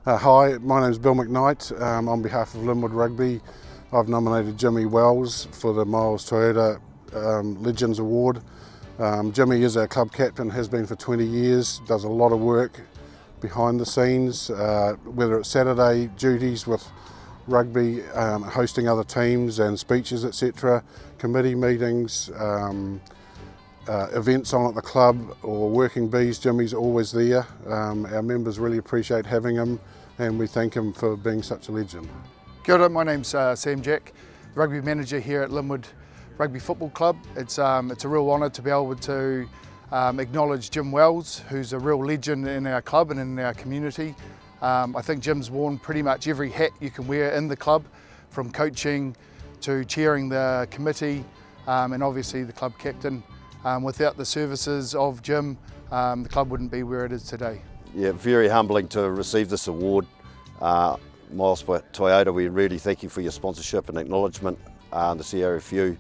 Hi, my name is Bill McKnight. On behalf of Linwood Rugby, I've nominated Jimmy Wells for the Miles Toyota Legends Award. Jimmy is our club captain, has been for 20 years, does a lot of work behind the scenes, whether it's Saturday duties with rugby, hosting other teams and speeches, etc., committee meetings, events on at the club or working bees. Jimmy's always there. Our members really appreciate having him, and we thank him for being such a legend. Kia ora, my name's Sam Jack, rugby manager here at Linwood Rugby Football Club. It's a real honour to be able to acknowledge Jim Wells, who's a real legend in our club and in our community. I think Jim's worn pretty much every hat you can wear in the club, from coaching to chairing the committee and obviously the club captain. Without the services of Jim, the club wouldn't be where it is today. Yeah, very humbling to receive this award. Miles Toyota, we really thank you for your sponsorship and acknowledgement, the CRFU.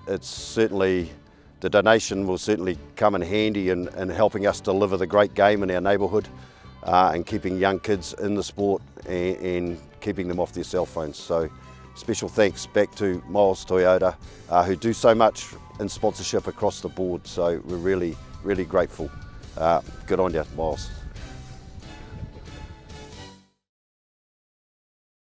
It's certainly, the donation will certainly come in handy in helping us deliver the great game in our neighbourhood and keeping young kids in the sport and keeping them off their cell phones. So special thanks back to Miles Toyota, who do so much in sponsorship across the board. So we're really, really grateful. Good on you, Miles.